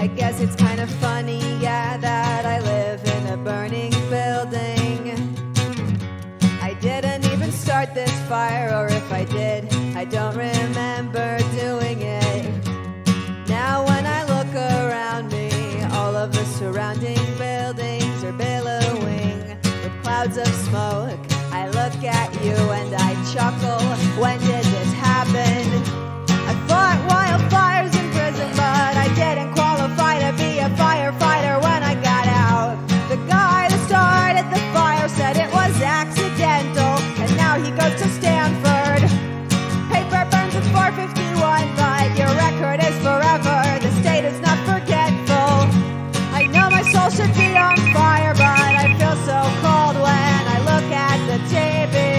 I guess it's kind of funny, yeah, that I live in a burning building. I didn't even start this fire, or if I did, I don't remember doing it. Now when I look around me, all of the surrounding buildings are billowing with clouds of smoke. I look at you and I chuckle, when did this happen? I fought wildfires in prison, but I didn't qualify to be a firefighter when I got out. The guy that started the fire said it was accidental, and now he goes to Stanford. Paper burns at 451, but your record is forever. The state is not forgetful. I know my soul should be on fire, but I feel so cold when I look at the TV.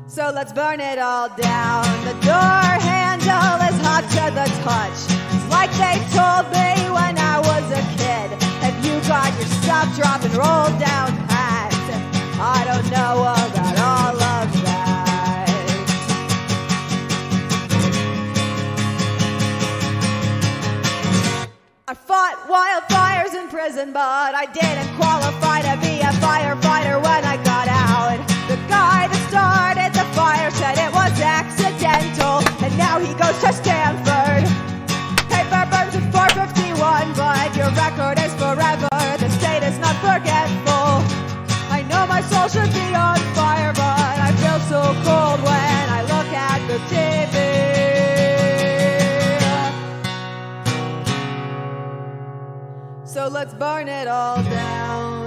So let's burn it all down. The door handle is hot to the touch. It's like they told me when I was a kid. Have you got your stuff, drop and roll down pat? I don't know about all of that. I fought wildfires in prison, but I didn't qualify to be a firefighter when I got out. The guy that started the fire said it was accidental, and now he goes to Stanford. Paper burns at 451, but your record is forever. The state is not forgetful. I know my soul should be on fire, but I feel so cold when I look at the TV. So let's burn it all down.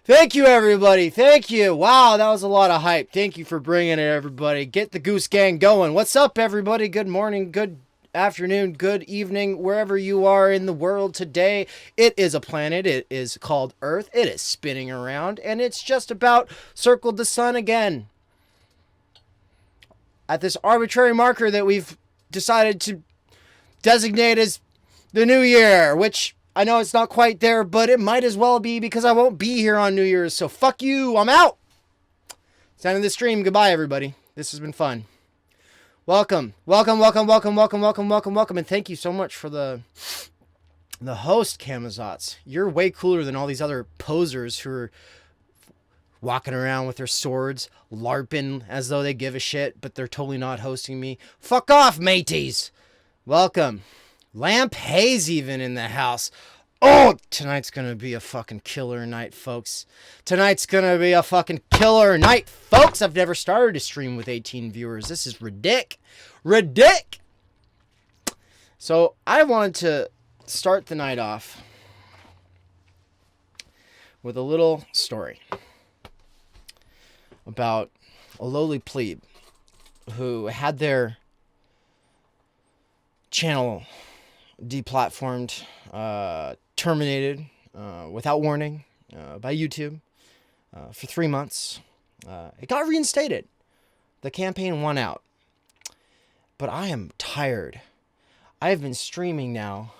Thank you, everybody. Thank you. Wow, that was a lot of hype. Thank you for bringing it, everybody. Get the Goose Gang going. What's up, everybody? Good morning, good afternoon, good evening, wherever you are in the world today. It is a planet. It is called Earth. It is spinning around, and it's just about circled the sun again. At this arbitrary marker that we've decided to designate as the new year, which I know it's not quite there, but it might as well be because I won't be here on New Year's. So fuck you. I'm out. It's the end of the stream. Goodbye, everybody. This has been fun. Welcome. Welcome, welcome, welcome, welcome, welcome, welcome, welcome. And thank you so much for the host, Kamazats. You're way cooler than all these other posers who are walking around with their swords, LARPing as though they give a shit, but they're totally not hosting me. Fuck off, mateys. Welcome. Lamp Haze even in the house. Oh, tonight's gonna be a fucking killer night, folks. Tonight's gonna be a fucking killer night, folks. I've never started a stream with 18 viewers. This is ridic. So I wanted to start the night off with a little story about a lowly plebe who had their channel deplatformed, terminated without warning by YouTube for 3 months. It got reinstated. The campaign won out. But I am tired. I have been streaming now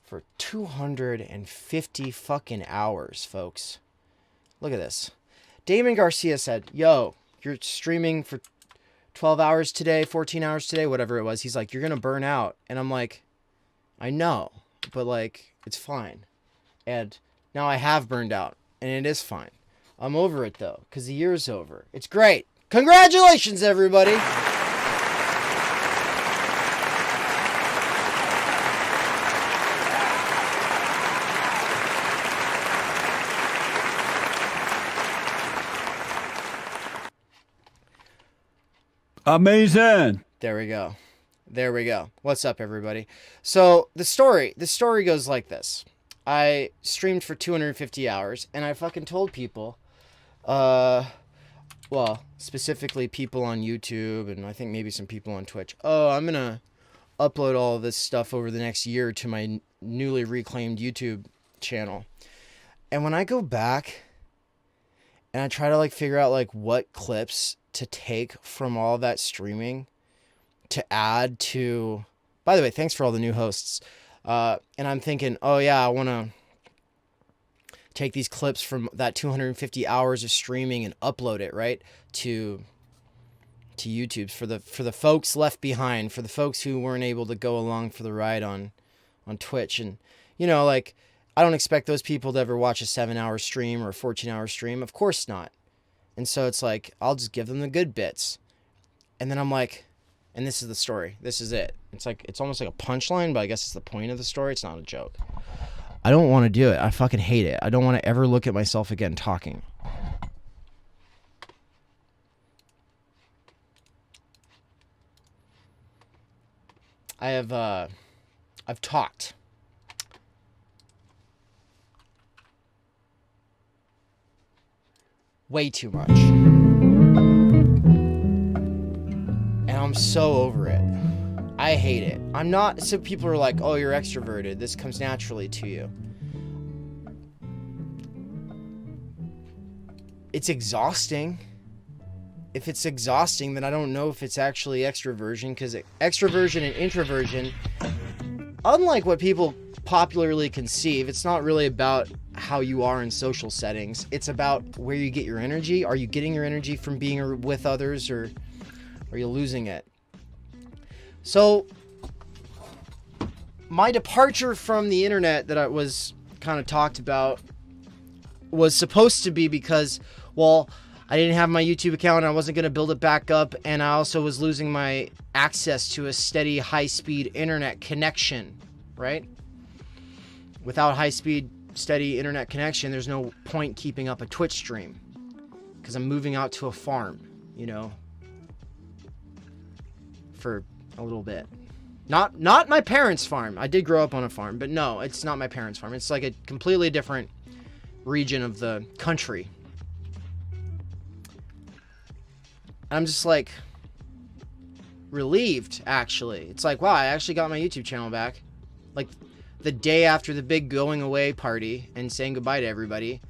for 250 fucking hours, folks. Look at this. Damon Garcia said, yo, you're streaming for 12 hours today, 14 hours today, whatever it was. He's like, you're going to burn out. And I'm like, I know, but like, it's fine. And now I have burned out, and it is fine. I'm over it, though, because the year's over. It's great. Congratulations, everybody. Amazing. There we go. There we go. What's up, everybody? So the story goes like this. I streamed for 250 hours, and I fucking told people, well, specifically people on YouTube, and I think maybe some people on Twitch, oh, I'm gonna upload all of this stuff over the next year to my newly reclaimed YouTube channel. And when I go back and I try to like figure out like what clips to take from all that streaming to add to, by the way, thanks for all the new hosts. And I'm thinking, oh yeah, I want to take these clips from that 250 hours of streaming and upload it right to YouTube for the folks left behind, for the folks who weren't able to go along for the ride on Twitch. And you know, like, I don't expect those people to ever watch a 7-hour stream or a 14-hour stream. Of course not. And so it's like, I'll just give them the good bits. And then I'm like, and this is the story. This is it. It's like, it's almost like a punchline, but I guess it's the point of the story. It's not a joke. I don't want to do it. I fucking hate it. I don't want to ever look at myself again talking. I've talked. Way too much. And I'm so over it. I hate it. I'm not, so people are like, oh, you're extroverted. This comes naturally to you. It's exhausting. If it's exhausting, then I don't know if it's actually extroversion, because extroversion and introversion, unlike what people popularly conceive, it's not really about how you are in social settings. It's about where you get your energy. Are you getting your energy from being with others, or are you losing it? So my departure from the internet that I was kind of talked about was supposed to be because, well, I didn't have my YouTube account, and I wasn't going to build it back up, and I also was losing my access to a steady high-speed internet connection, right? Without high-speed, steady internet connection, there's no point keeping up a Twitch stream, because I'm moving out to a farm, you know, for a little bit. Not my parents' farm. I did grow up on a farm, but no, it's not my parents' farm. It's like a completely different region of the country. I'm just like relieved, actually. It's like, wow, I actually got my YouTube channel back. Like the day after the big going away party and saying goodbye to everybody,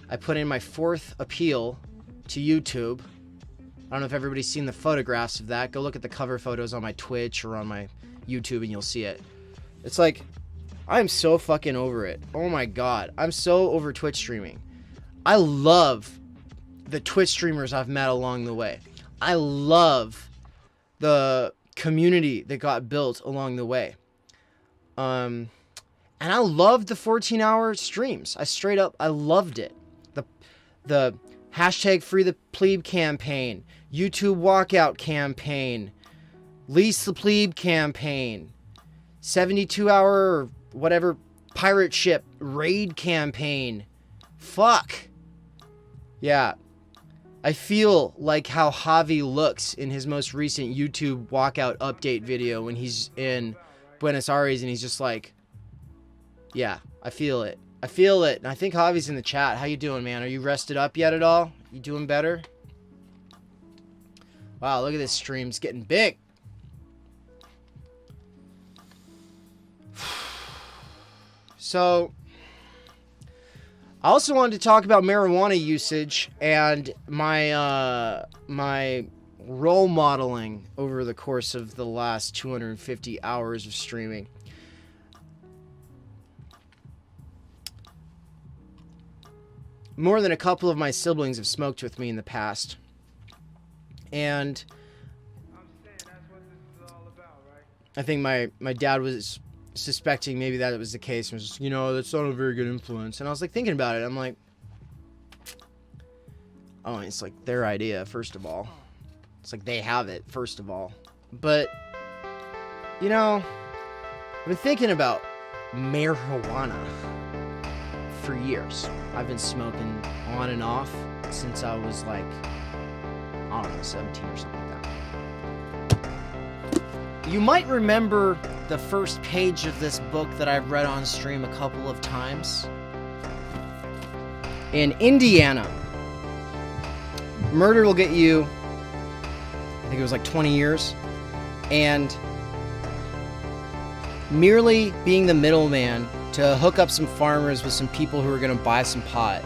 I put in my 4th appeal to YouTube. I don't know if everybody's seen the photographs of that. Go look at the cover photos on my Twitch or on my YouTube and you'll see it. It's like, I'm so fucking over it. Oh my God. I'm so over Twitch streaming. I love the Twitch streamers I've met along the way. I love the community that got built along the way. And I loved the 14-hour streams. I loved it. The hashtag free the Pleeb campaign, YouTube walkout campaign, lease the Pleeb campaign, 72-hour or whatever pirate ship raid campaign. Fuck. Yeah. I feel like how Javi looks in his most recent YouTube walkout update video when he's in Buenos Aires and he's just like, yeah, I feel it. I feel it. And I think Javi's in the chat. How you doing, man? Are you rested up yet at all? You doing better? Wow, look at this stream. It's getting big. So I also wanted to talk about marijuana usage and my my role modeling over the course of the last 250 hours of streaming. More than a couple of my siblings have smoked with me in the past. And I think my dad was suspecting maybe that it was the case, and was just, you know, that's not a very good influence. And I was like thinking about it. I'm like, oh, it's like their idea, first of all. It's like they have it, first of all. But, you know, I've been thinking about marijuana for years. I've been smoking on and off since I was like, I don't know, 17 or something like that. You might remember the first page of this book that I've read on stream a couple of times. In Indiana, murder will get you, I think it was like 20 years, and merely being the middleman to hook up some farmers with some people who are going to buy some pot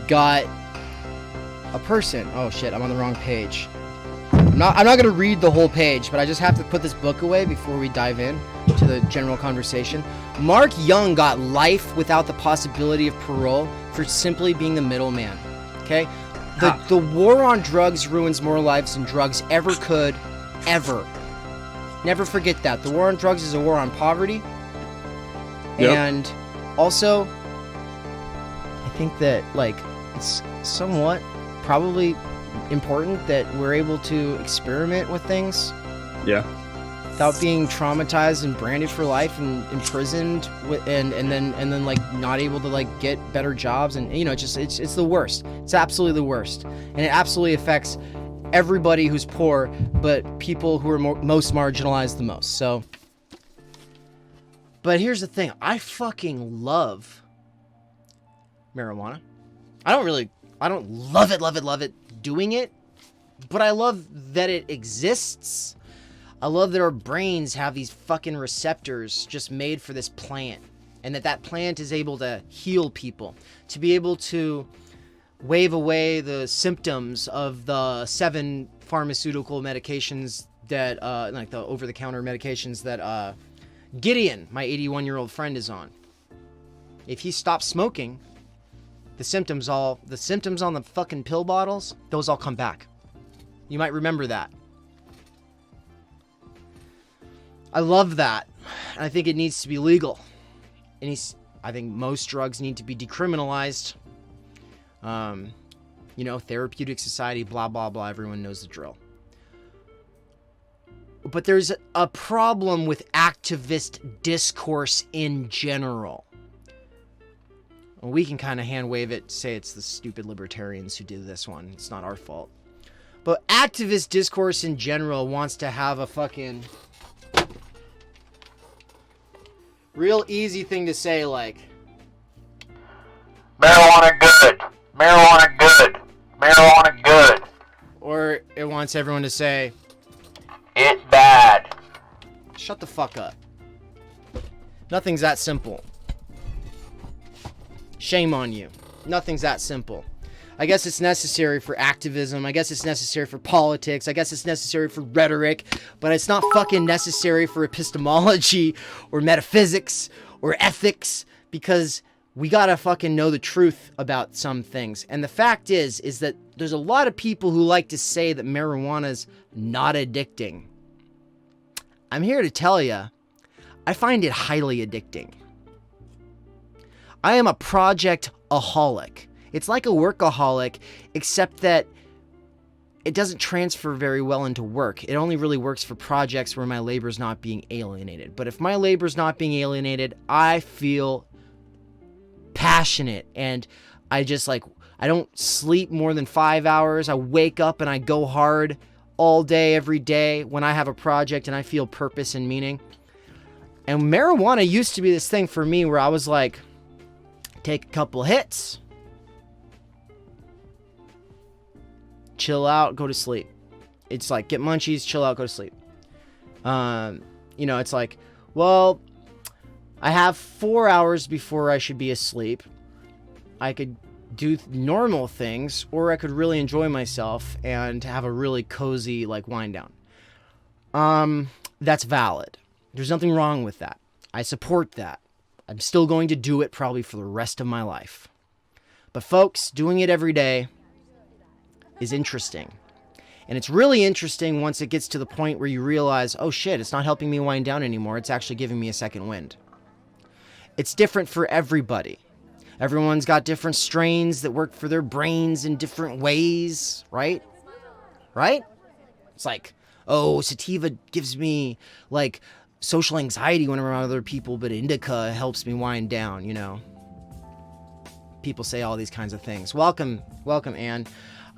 got a person. Oh shit, I'm on the wrong page. I'm not going to read the whole page, but I just have to put this book away before we dive in to the general conversation. Mark Young got life without the possibility of parole for simply being the middleman. Okay? The war on drugs ruins more lives than drugs ever could, ever. Never forget that. The war on drugs is a war on poverty. Yep. And also, I think that, like, it's somewhat probably important that we're able to experiment with things. Yeah. Without being traumatized and branded for life and imprisoned and then like not able to like get better jobs, and you know, it's the worst. It's absolutely the worst. And it absolutely affects everybody who's poor, but people who are most marginalized the most. So, but here's the thing. I fucking love marijuana. I don't love it doing it, but I love that it exists. I love that our brains have these fucking receptors just made for this plant, and that plant is able to heal people, to be able to wave away the symptoms of the 7 pharmaceutical medications that, like the over-the-counter medications that Gideon, my 81-year-old friend, is on. If he stops smoking, the symptoms on the fucking pill bottles, those all come back. You might remember that. I love that. I think it needs to be legal. I think most drugs need to be decriminalized. You know, therapeutic society, blah, blah, blah. Everyone knows the drill. But there's a problem with activist discourse in general. Well, we can kind of hand wave it, say it's the stupid libertarians who did this one. It's not our fault. But activist discourse in general wants to have a fucking real easy thing to say, like, marijuana good, marijuana good, marijuana good. Or it wants everyone to say, it's bad. Shut the fuck up. Nothing's that simple. Shame on you. Nothing's that simple. I guess it's necessary for activism. I guess it's necessary for politics. I guess it's necessary for rhetoric. But it's not fucking necessary for epistemology or metaphysics or ethics, because we gotta fucking know the truth about some things. And the fact is that there's a lot of people who like to say that marijuana's not addicting. I'm here to tell you, I find it highly addicting. I am a project-aholic. It's like a workaholic, except that it doesn't transfer very well into work. It only really works for projects where my labor's not being alienated. But if my labor's not being alienated, I feel passionate, and I don't sleep more than 5 hours. I wake up and I go hard all day, every day when I have a project and I feel purpose and meaning. And marijuana used to be this thing for me where I was like, take a couple hits, chill out, go to sleep. It's like, get munchies, chill out, go to sleep. You know, it's like, well, I have 4 hours before I should be asleep. I could do normal things, or I could really enjoy myself and have a really cozy, like, wind down. That's valid. There's nothing wrong with that. I support that. I'm still going to do it probably for the rest of my life. But folks, doing it every day is interesting. And it's really interesting once it gets to the point where you realize, oh shit, it's not helping me wind down anymore. It's actually giving me a second wind. It's different for everybody. Everyone's got different strains that work for their brains in different ways, right? Right? It's like, oh, sativa gives me, like, social anxiety when I'm around other people, but indica helps me wind down, you know? People say all these kinds of things. Welcome, Anne.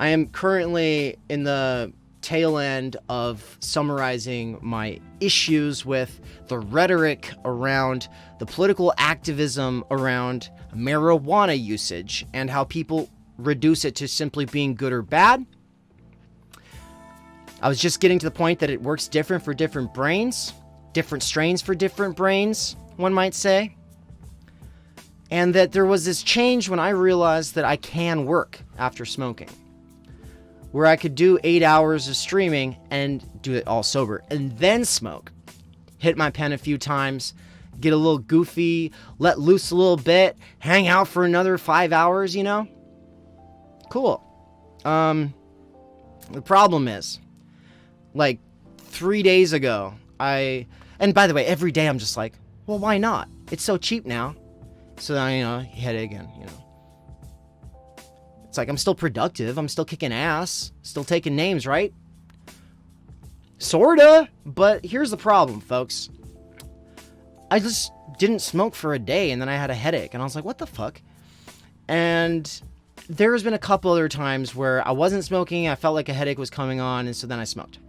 I am currently in the tail end of summarizing my issues with the rhetoric around the political activism around marijuana usage and how people reduce it to simply being good or bad. I was just getting to the point that it works different for different brains, different strains for different brains, one might say. And that there was this change when I realized that I can work after smoking, where I could do 8 hours of streaming and do it all sober and then smoke. Hit my pen a few times, get a little goofy, let loose a little bit, hang out for another 5 hours, you know? Cool. The problem is, like 3 days ago, and by the way, every day I'm just like, well, why not? It's so cheap now. So then, hit it again, It's like, I'm still productive. I'm still kicking ass. Still taking names, right? Sorta. But here's the problem, folks. I just didn't smoke for a day, and then I had a headache. And I was like, what the fuck? And there's been a couple other times where I wasn't smoking. I felt like a headache was coming on, and so then I smoked.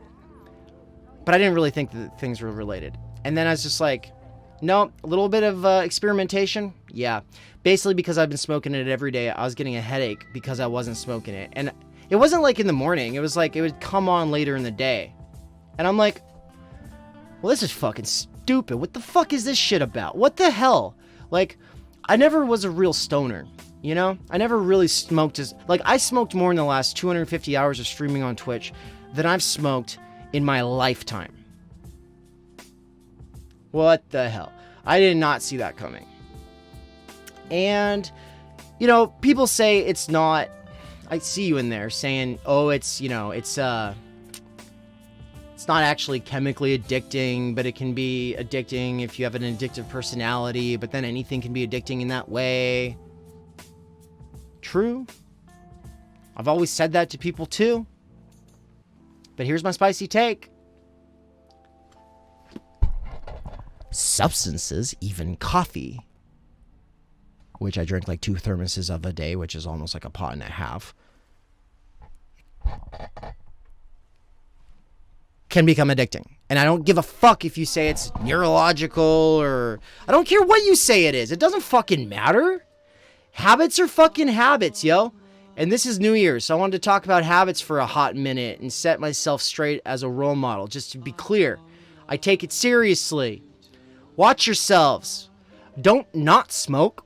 But I didn't really think that things were related. And then I was just like, no, a little bit of experimentation. Yeah. Basically, because I've been smoking it every day, I was getting a headache because I wasn't smoking it. And it wasn't like in the morning. It was like it would come on later in the day. And I'm like, well, this is fucking stupid. What the fuck is this shit about? What the hell? Like, I never was a real stoner, I never really smoked I smoked more in the last 250 hours of streaming on Twitch than I've smoked in my lifetime. What the hell? I did not see that coming. And, people say it's not, I see you in there saying, oh, it's not actually chemically addicting, but it can be addicting if you have an addictive personality, but then anything can be addicting in that way. True. I've always said that to people too. But here's my spicy take. Substances, even coffee, which I drink like 2 thermoses of a day, which is almost like a pot and a half, can become addicting. And I don't give a fuck if you say it's neurological or I don't care what you say it is. It doesn't fucking matter. Habits are fucking habits, yo. And this is New Year's, so I wanted to talk about habits for a hot minute and set myself straight as a role model. Just to be clear, I take it seriously. Watch yourselves. Don't not smoke.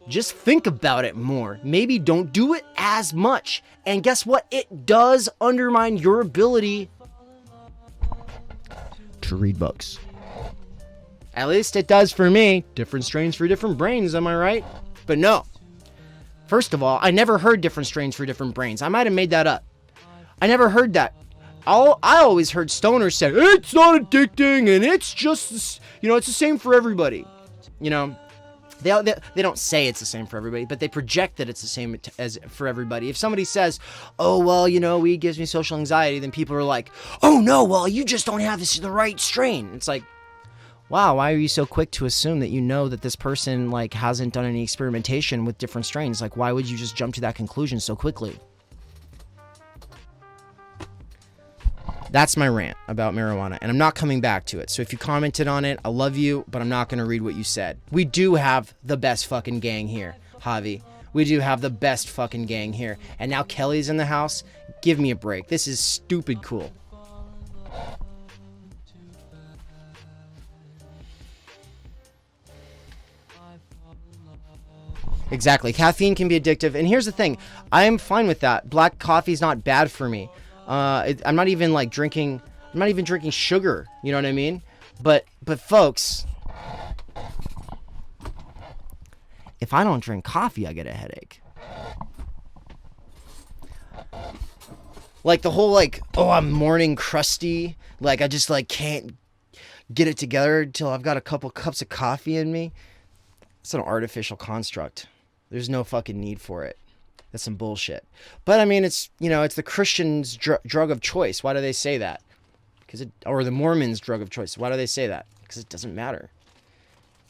Just think about it more. Maybe don't do it as much. And guess what? It does undermine your ability to read books. At least it does for me. Different strains for different brains, am I right? But no. First of all, I never heard different strains for different brains. I might have made that up. I never heard that. I always heard stoners say, it's not addicting, and it's just, it's the same for everybody. They don't say it's the same for everybody, but they project that it's the same as for everybody. If somebody says, oh, well, weed gives me social anxiety, then people are like, oh, no, well, you just don't have the right strain. It's like, wow, why are you so quick to assume that that this person, hasn't done any experimentation with different strains? Like, why would you just jump to that conclusion so quickly? That's my rant about marijuana, and I'm not coming back to it. So if you commented on it, I love you, but I'm not going to read what you said. We do have the best fucking gang here, Javi. We do have the best fucking gang here. And now Kelly's in the house. Give me a break. This is stupid cool. Exactly. Caffeine can be addictive. And here's the thing. I am fine with that. Black coffee is not bad for me. I'm not even drinking sugar. You know what I mean? But folks, if I don't drink coffee, I get a headache. The whole I'm morning crusty. I just can't get it together until I've got a couple cups of coffee in me. It's an artificial construct. There's no fucking need for it. That's some bullshit. But I mean, it's the Christian's drug of choice. Why do they say that? Or the Mormon's drug of choice. Why do they say that? Because it doesn't matter.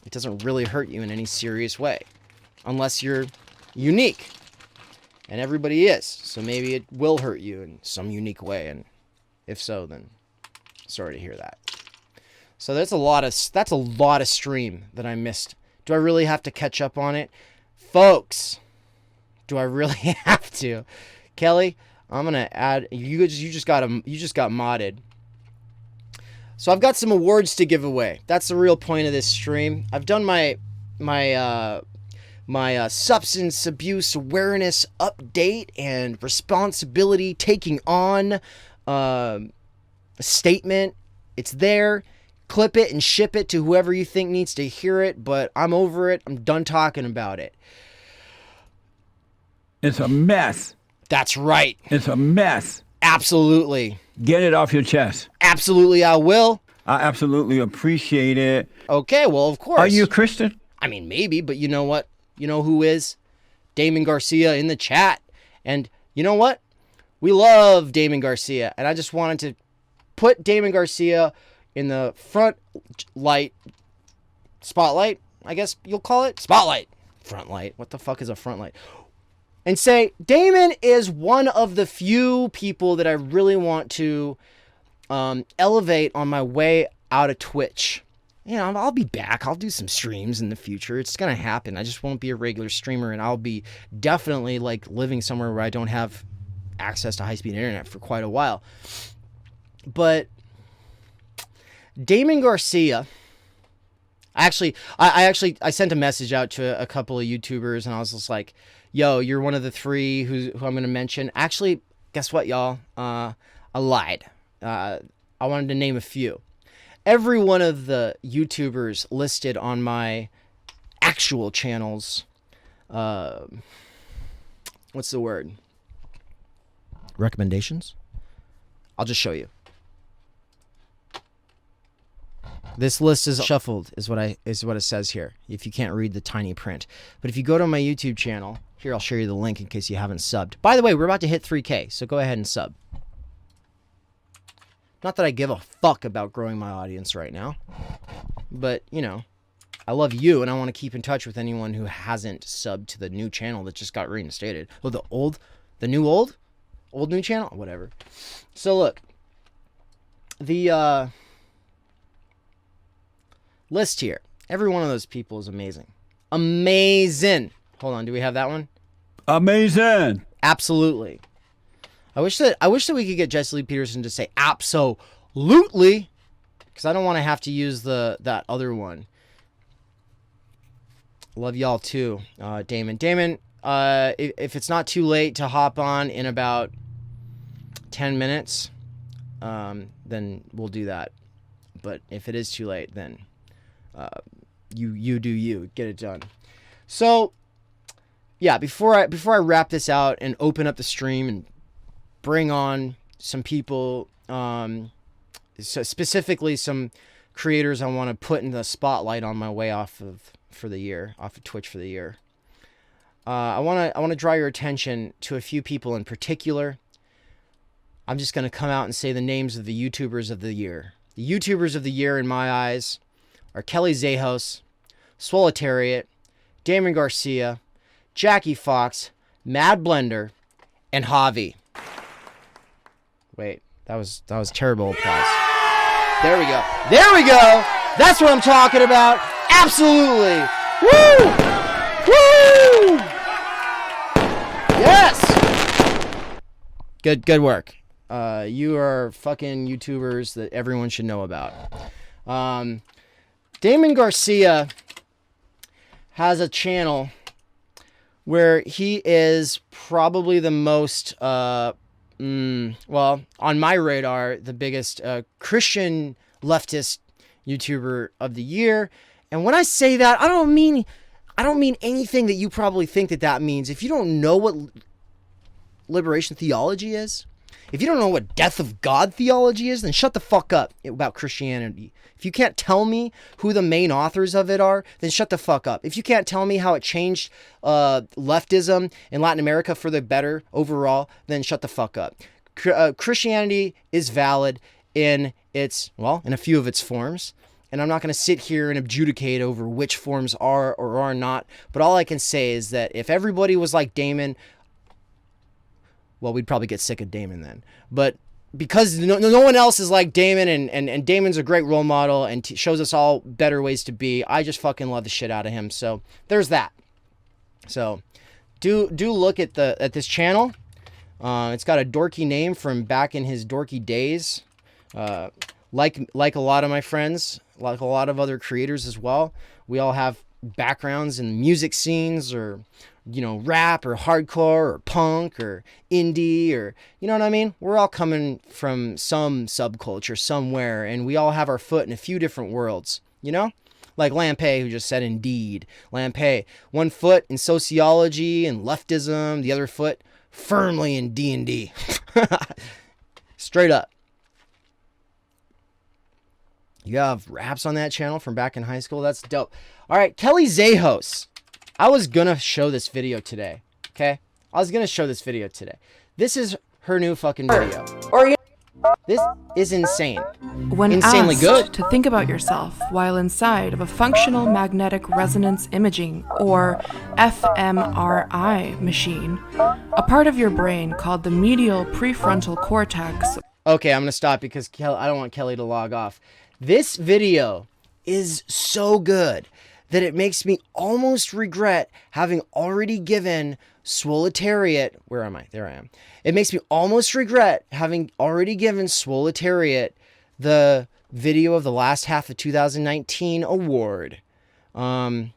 It doesn't really hurt you in any serious way, unless you're unique. And everybody is. So maybe it will hurt you in some unique way. And If so, then sorry to hear that. So that's a lot of stream that I missed. Do I really have to catch up on it? Folks, do I really have to? Kelly, I'm going to add, you just got modded. So I've got some awards to give away. That's the real point of this stream. I've done my substance abuse awareness update and responsibility taking on statement. It's there. Clip it and ship it to whoever you think needs to hear it, but I'm over it. I'm done talking about it. It's a mess. That's right. It's a mess. Absolutely. Get it off your chest. Absolutely, I will. I absolutely appreciate it. Okay, well, of course. Are you a Christian? I mean, maybe, but you know what? You know who is? Damon Garcia in the chat. And you know what? We love Damon Garcia. And I just wanted to put Damon Garcia in the spotlight, I guess you'll call it. Spotlight. Front light. What the fuck is a front light? And say, Damon is one of the few people that I really want to elevate on my way out of Twitch. You know, I'll be back. I'll do some streams in the future. It's going to happen. I just won't be a regular streamer, and I'll be definitely like living somewhere where I don't have access to high-speed internet for quite a while. But Damon Garcia, I sent a message out to a couple of YouTubers, and I was just like, yo, you're one of the three who I'm going to mention. Actually, guess what, y'all? I lied. I wanted to name a few. Every one of the YouTubers listed on my actual channels, what's the word? Recommendations? I'll just show you. This list is shuffled, is what it says here, if you can't read the tiny print. But if you go to my YouTube channel, here I'll show you the link in case you haven't subbed. By the way, we're about to hit 3K, so go ahead and sub. Not that I give a fuck about growing my audience right now, but, you know, I love you, and I want to keep in touch with anyone who hasn't subbed to the new channel that just got reinstated. Oh, old new channel? Whatever. So, look. The, list here. Every one of those people is amazing. Amazing. Hold on, do we have that one? Amazing. Absolutely. I wish that we could get Jesse Lee Peterson to say absolutely, because I don't want to have to use that other one. Love y'all too, Damon. Damon, if it's not too late to hop on in about 10 minutes, then we'll do that. But if it is too late, then you do you. Get it done. So, yeah, before I wrap this out and open up the stream and bring on some people, so specifically some creators I want to put in the spotlight on my way off of Twitch for the year. I want to draw your attention to a few people in particular. I'm just going to come out and say the names of the YouTubers of the year. The YouTubers of the year in my eyes are Kelly Zahos, Swolitariat, Damon Garcia, Jackie Fox, Mad Blender, and Javi. Wait, that was terrible applause. There we go. There we go. That's what I'm talking about. Absolutely. Woo! Woo! Yes. Good work. You are fucking YouTubers that everyone should know about. Damon Garcia has a channel where he is probably the most, well, on my radar, the biggest Christian leftist YouTuber of the year. And when I say that, I don't mean anything that you probably think that means. If you don't know what liberation theology is, if you don't know what death of God theology is, then shut the fuck up about Christianity. If you can't tell me who the main authors of it are, then shut the fuck up. If you can't tell me how it changed leftism in Latin America for the better overall, then shut the fuck up. Christianity is valid in a few of its forms. And I'm not going to sit here and adjudicate over which forms are or are not. But all I can say is that if everybody was like Damon, well, we'd probably get sick of Damon then. But because no one else is like Damon, and Damon's a great role model and shows us all better ways to be. I just fucking love the shit out of him. So there's that. So do look at this channel. It's got a dorky name from back in his dorky days. Like a lot of my friends, like a lot of other creators as well. We all have backgrounds in music scenes, or rap or hardcore or punk or indie, or you know what I mean? We're all coming from some subculture somewhere, and we all have our foot in a few different worlds, Like Lampe, who just said indeed. Lampe, one foot in sociology and leftism, the other foot firmly in D&D. Straight up. You have raps on that channel from back in high school? That's dope. All right, Kelly Zahos. I was going to show this video today, okay? This is her new fucking video. This is insane. When Insanely asked good. to think about yourself while inside of a functional magnetic resonance imaging, or fMRI machine, a part of your brain called the medial prefrontal cortex. Okay, I'm going to stop because I don't want Kelly to log off. This video is so good that it makes me almost regret having already given Swoletariat... Where am I? There I am. It makes me almost regret having already given Swoletariat the video of the last half of 2019 award. But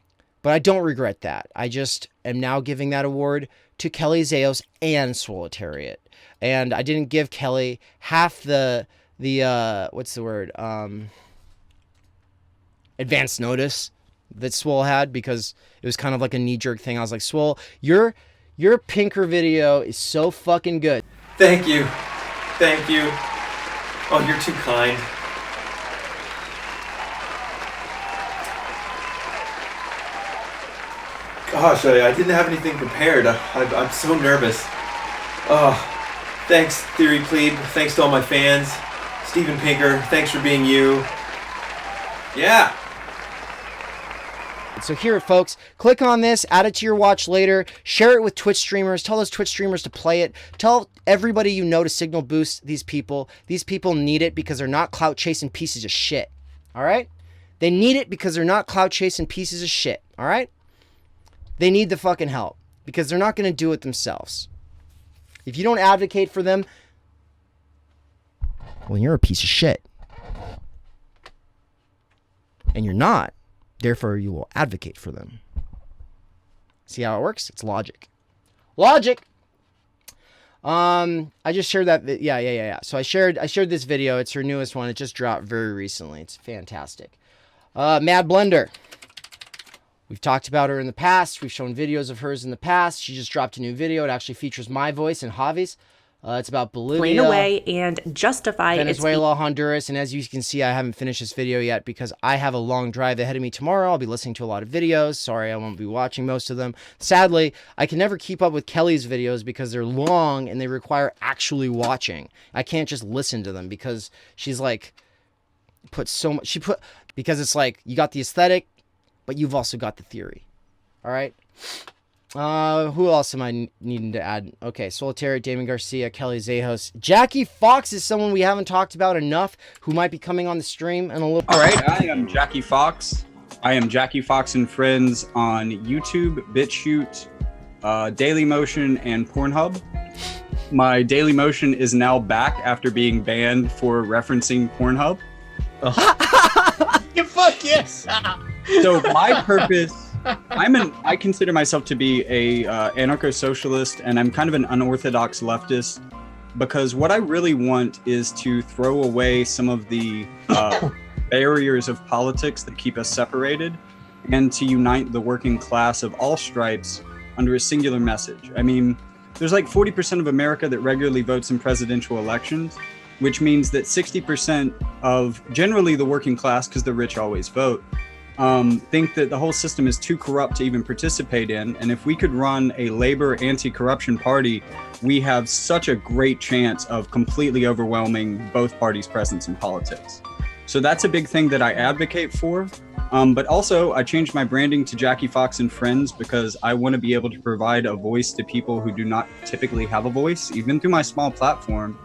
I don't regret that. I just am now giving that award to Kelly Zahos and Swoletariat. And I didn't give Kelly half the what's the word? Advance notice that Swole had, because it was kind of like a knee-jerk thing. I was like, Swole, your Pinker video is so fucking good. Thank you. Oh, you're too kind. Gosh, I didn't have anything prepared. I'm so nervous. Oh, thanks, Theory Pleeb. Thanks to all my fans. Steven Pinker, thanks for being you. Yeah. So here, folks, click on this, add it to your watch later, share it with Twitch streamers, tell those Twitch streamers to play it, tell everybody you know to signal boost these people. These people need it because they're not clout chasing pieces of shit, all right? They need it because they're not clout chasing pieces of shit, all right? They need the fucking help because they're not going to do it themselves. If you don't advocate for them, well, you're a piece of shit. And you're not. Therefore, you will advocate for them. See how it works? It's logic. Logic! I just shared that. Yeah. So I shared this video. It's her newest one. It just dropped very recently. It's fantastic. Mad Blender. We've talked about her in the past. We've shown videos of hers in the past. She just dropped a new video. It actually features my voice and Javi's. It's about Bolivia, explain away and justify Venezuela, Honduras, and as you can see, I haven't finished this video yet because I have a long drive ahead of me tomorrow. I'll be listening to a lot of videos. Sorry, I won't be watching most of them. Sadly, I can never keep up with Kelly's videos because they're long and they require actually watching. I can't just listen to them because she's like because it's like you got the aesthetic, but you've also got the theory. All right. Who else am I needing to add? Okay, Solitary, Damon Garcia, Kelly Zahos. Jackie Fox is someone we haven't talked about enough who might be coming on the stream in a little. All right, I am Jackie Fox. I am Jackie Fox and Friends on YouTube, BitChute, Dailymotion, and Pornhub. My Dailymotion is now back after being banned for referencing Pornhub. You fuck yes. So my purpose, I consider myself to be a anarcho-socialist, and I'm kind of an unorthodox leftist because what I really want is to throw away some of the barriers of politics that keep us separated and to unite the working class of all stripes under a singular message. I mean, there's like 40% of America that regularly votes in presidential elections, which means that 60% of generally the working class, because the rich always vote, think that the whole system is too corrupt to even participate in. And if we could run a labor anti-corruption party, we have such a great chance of completely overwhelming both parties' presence in politics. So that's a big thing that I advocate for. But also I changed my branding to Jackie Fox and Friends because I want to be able to provide a voice to people who do not typically have a voice, even through my small platform.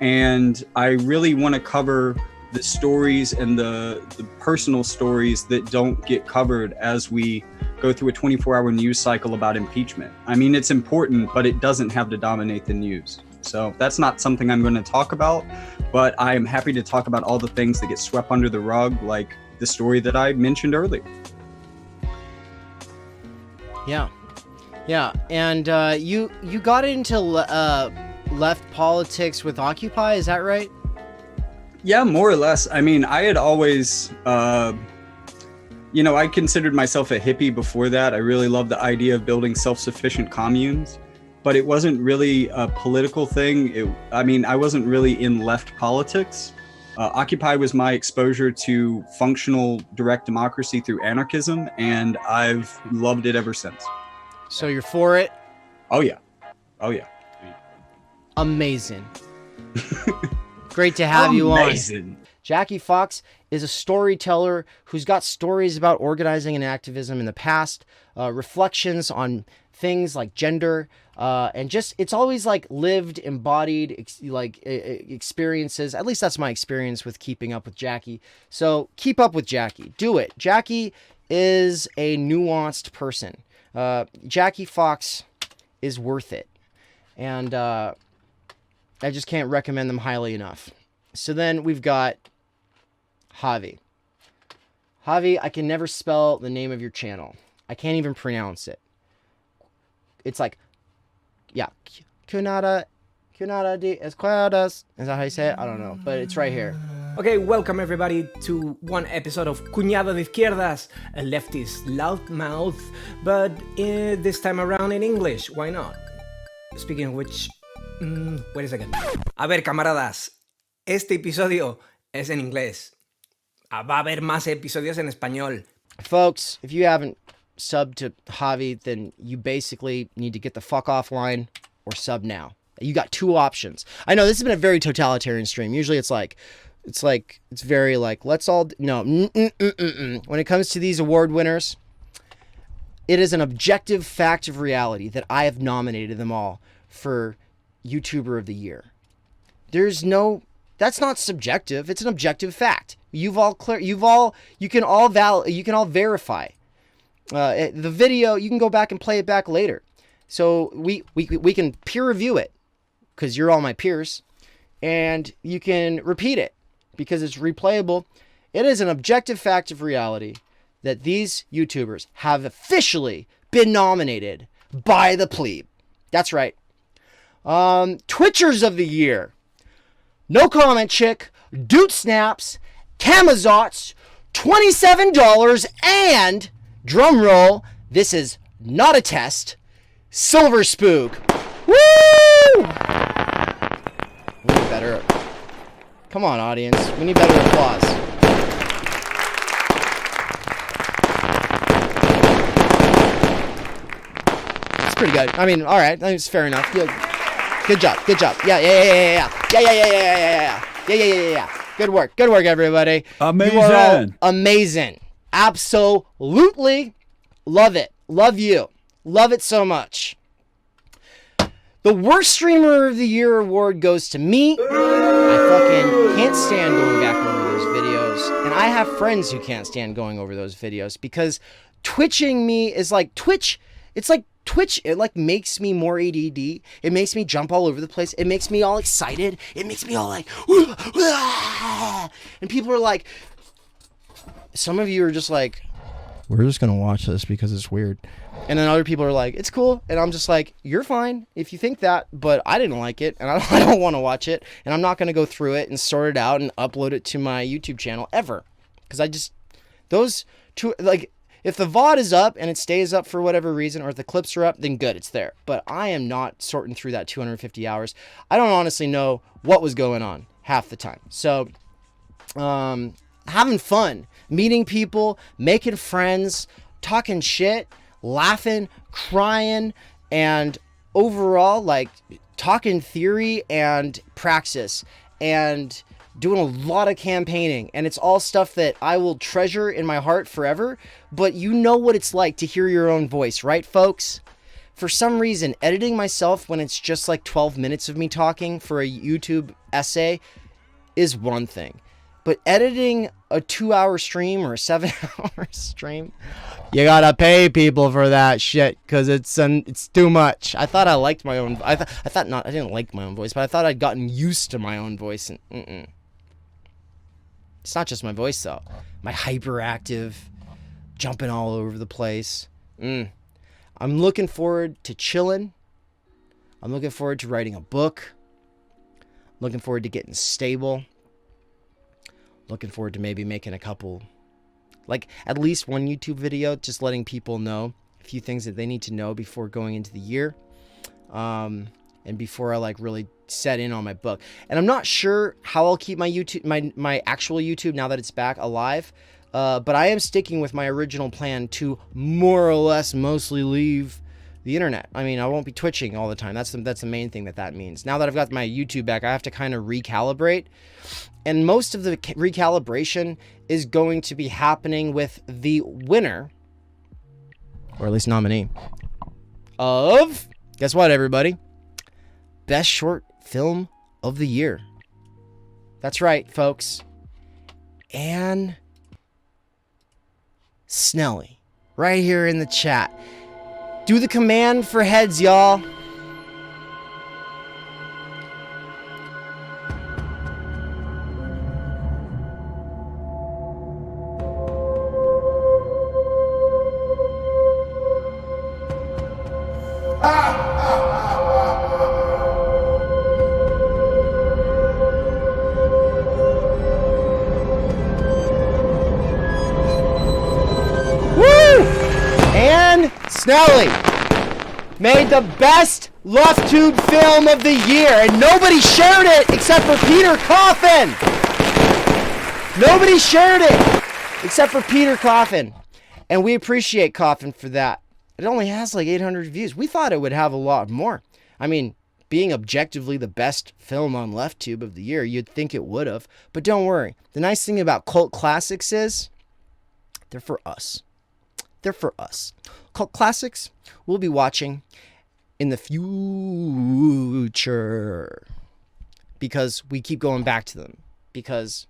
And I really want to cover the stories and the personal stories that don't get covered as we go through a 24-hour news cycle about impeachment. I mean, it's important, but it doesn't have to dominate the news. So that's not something I'm going to talk about, but I am happy to talk about all the things that get swept under the rug, like the story that I mentioned earlier. Yeah. And you got into left politics with Occupy, is that right? Yeah, more or less. I mean, I had always, I considered myself a hippie before that. I really loved the idea of building self-sufficient communes, but it wasn't really a political thing. I wasn't really in left politics. Occupy was my exposure to functional direct democracy through anarchism, and I've loved it ever since. So you're for it? Oh yeah. Amazing. Great to have you on. Amazing. Jackie Fox is a storyteller who's got stories about organizing and activism in the past, reflections on things like gender, and just, it's always like lived, embodied, experiences. At least that's my experience with keeping up with Jackie. So keep up with Jackie. Do it. Jackie is a nuanced person. Jackie Fox is worth it. And I just can't recommend them highly enough. So then we've got Javi. Javi, I can never spell the name of your channel. I can't even pronounce it. It's like, yeah, Cunada de Escuadras. Is that how you say it? I don't know, but it's right here. Okay, welcome everybody to one episode of Cuñado de Izquierdas, a leftist loudmouth, but this time around in English. Why not? Speaking of which, wait a second. A ver, camaradas, este episodio es en inglés. Va a haber más episodios en español. Folks, if you haven't subbed to Javi, then you basically need to get the fuck offline or sub now. You got two options. I know this has been a very totalitarian stream. Usually it's very like, let's all, no. When it comes to these award winners, it is an objective fact of reality that I have nominated them all for YouTuber of the Year. That's not subjective. It's an objective fact. You can all verify. The video, you can go back and play it back later. So we can peer review it because you're all my peers, and you can repeat it because it's replayable. It is an objective fact of reality that these YouTubers have officially been nominated by the Pleeb. That's right. Twitchers of the Year. No Comment Chick, Doot Snaps, Camazots, $27, and, drum roll, this is not a test, Silver Spook. Woo! We need better. Come on, audience. We need better applause. It's pretty good. I mean, all right. It's fair enough. Good job. Yeah. Good work, everybody. Amazing. You are all amazing. Absolutely love it. Love you. Love it so much. The worst streamer of the year award goes to me. I fucking can't stand going back over those videos. And I have friends who can't stand going over those videos because twitching me is like Twitch. It's like Twitch, it like makes me more ADD. It makes me jump all over the place. It makes me all excited. It makes me all like, and people are like, some of you are just like, we're just gonna watch this because it's weird. And then other people are like, it's cool. And I'm just like, you're fine if you think that, but I didn't like it and I don't want to watch it. And I'm not gonna go through it and sort it out and upload it to my YouTube channel ever. Because those two, like, if the VOD is up and it stays up for whatever reason, or if the clips are up, then good, it's there. But I am not sorting through that 250 hours. I don't honestly know what was going on half the time. So, having fun, meeting people, making friends, talking shit, laughing, crying, and overall, like, talking theory and praxis, and doing a lot of campaigning, and it's all stuff that I will treasure in my heart forever. But you know what it's like to hear your own voice, right, folks? for some reason, editing myself when it's just like 12 minutes of me talking for a YouTube essay is one thing. But editing a 2-hour stream or a 7-hour stream, you gotta pay people for that shit because it's too much. I thought I liked my own. I thought not. I didn't like my own voice, but I thought I'd gotten used to my own voice. And it's not just my voice though. My hyperactive, jumping all over the place. I'm looking forward to chilling. I'm looking forward to writing a book. I'm looking forward to getting stable. Looking forward to maybe making a couple, like at least one YouTube video, just letting people know a few things that they need to know before going into the year. And before I like really set in on my book. And I'm not sure how I'll keep my YouTube, my actual YouTube now that it's back alive. But I am sticking with my original plan to more or less mostly leave the internet. I mean, I won't be twitching all the time. That's the main thing that means. Now that I've got my YouTube back, I have to kind of recalibrate. And most of the recalibration is going to be happening with the winner, or at least nominee, of, guess what, everybody? Best Short Film of the Year. That's right, folks. Anne Snelly, right here in the chat. Do the command for heads, y'all. Snelly made the best left tube film of the year, and nobody shared it except for Peter Coffin. Nobody shared it except for Peter Coffin, and we appreciate Coffin for that. It only has like 800 views. We thought it would have a lot more. I mean, being objectively the best film on left tube of the year, you'd think it would have, but don't worry. The nice thing about cult classics is they're for us. They're for us. Cult classics we'll be watching in the future because we keep going back to them because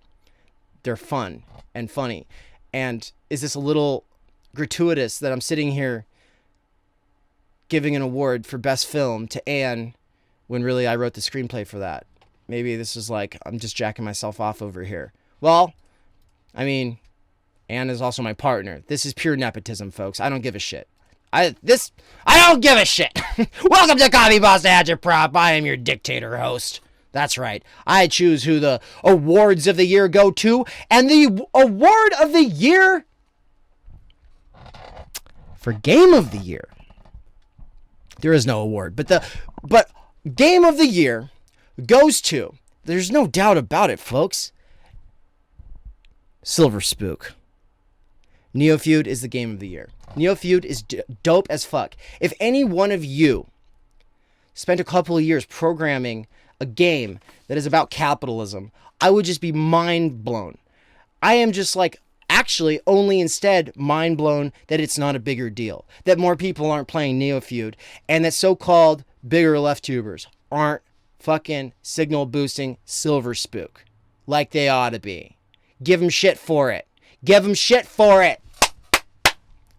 they're fun and funny. And is this a little gratuitous that I'm sitting here giving an award for best film to Anne when really I wrote the screenplay for that? Maybe this is like I'm just jacking myself off over here. Well, I mean, Anne is also my partner. This is pure nepotism, folks. I don't give a shit. I don't give a shit. Welcome to Coffee Boss Agitprop. I am your dictator host. That's right. I choose who the awards of the year go to, and the award of the year for game of the year. There is no award, but game of the year goes to, there's no doubt about it, folks, Silver Spook. Neofeud is the game of the year. Neofeud is dope as fuck. If any one of you spent a couple of years programming a game that is about capitalism, I would just be mind blown. I am just like, actually only instead mind blown that it's not a bigger deal. That more people aren't playing Neofeud, and that so-called bigger left tubers aren't fucking signal boosting Silver Spook like they ought to be. Give them shit for it. Give them shit for it.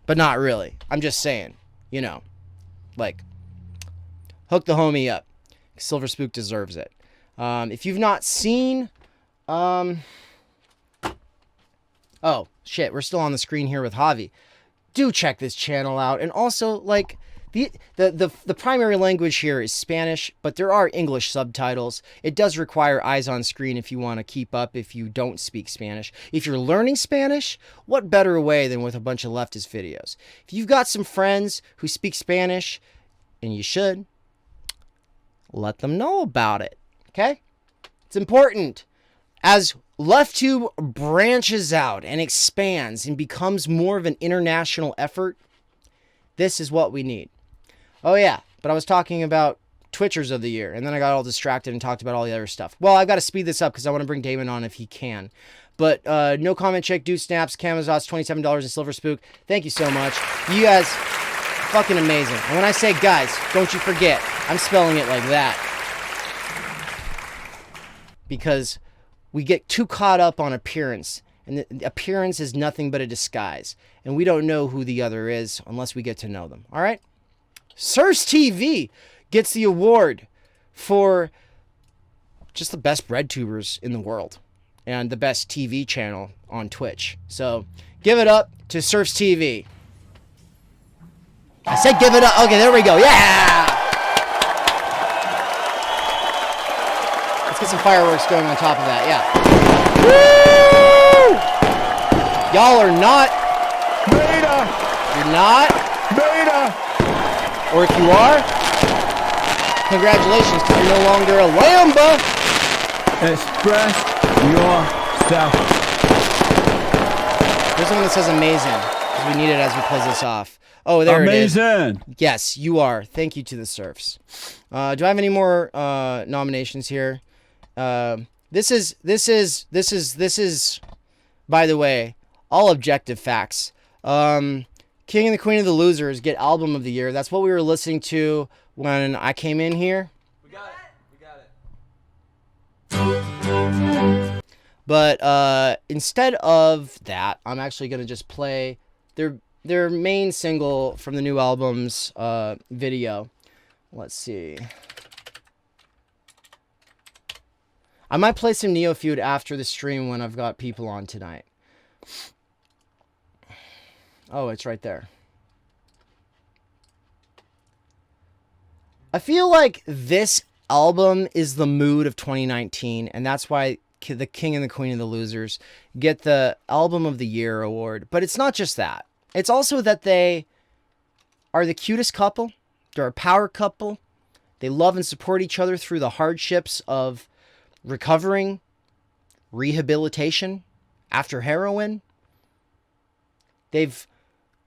But not really. I'm just saying, you know, like, hook the homie up. Silver Spook deserves it. If you've not seen, oh shit, we're still on the screen here with Javi. Do check this channel out. And also, like, the primary language here is Spanish, but there are English subtitles. It does require eyes on screen if you want to keep up if you don't speak Spanish. If you're learning Spanish, what better way than with a bunch of leftist videos? If you've got some friends who speak Spanish, and you should, let them know about it, okay? It's important. As LeftTube branches out and expands and becomes more of an international effort, this is what we need. Oh yeah, but I was talking about Twitchers of the year, and then I got all distracted and talked about all the other stuff. Well, I've got to speed this up because I want to bring Damon on if he can. But No Comment Check, Do Snaps, Camazot's $27 and Silver Spook. Thank you so much. You guys Fucking amazing. And when I say guys, don't you forget, I'm spelling it like that. Because we get too caught up on appearance. And the appearance is nothing but a disguise. And we don't know who the other is unless we get to know them. All right? Surfs TV gets the award for just the best bread tubers in the world. And the best TV channel on Twitch. So, give it up to Surfs TV. I said give it up. Okay, there we go. Yeah! Let's get some fireworks going on top of that. Yeah. Woo! Y'all are not. Beta! You're not. Beta! Or if you are, congratulations, because you're no longer a Lamba. Express yourself. There's someone that says amazing, because we need it as we close this off. Oh, there it is. Amazing. Yes, you are. Thank you to the Surfs. Do I have any more nominations here? This is, by the way, all objective facts. King and the Queen of the Losers get Album of the Year. That's what we were listening to when I came in here. We got it. But instead of that, I'm actually going to just play their main single from the new album's video. Let's see. I might play some Neo Feud after the stream when I've got people on tonight. Oh, it's right there. I feel like this album is the mood of 2019, and that's why the King and the Queen of the Losers get the Album of the Year award. But it's not just that. It's also that they are the cutest couple. They're a power couple. They love and support each other through the hardships of recovering, rehabilitation after heroin. They've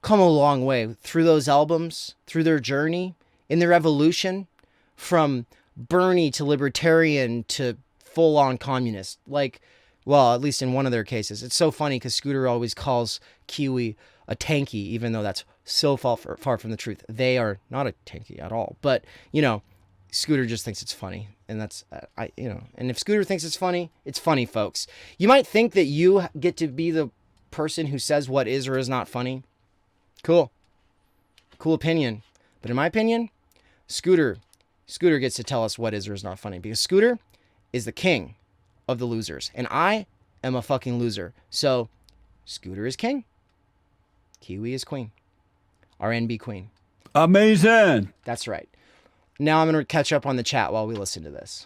come a long way through those albums, through their journey, in their evolution from Bernie to libertarian to full-on communist. Like, well, at least in one of their cases. It's so funny because Scooter always calls Kiwi a tanky, even though that's so far from the truth. They are not a tanky at all. But, you know, Scooter just thinks it's funny. And that's, and if Scooter thinks it's funny, folks. You might think that you get to be the person who says what is or is not funny. Cool opinion. But in my opinion, Scooter gets to tell us what is or is not funny, because Scooter is the king of the losers, and I am a fucking loser. So Scooter is king, Kiwi is queen, RNB queen. Amazing. That's right. Now I'm going to catch up on the chat while we listen to this.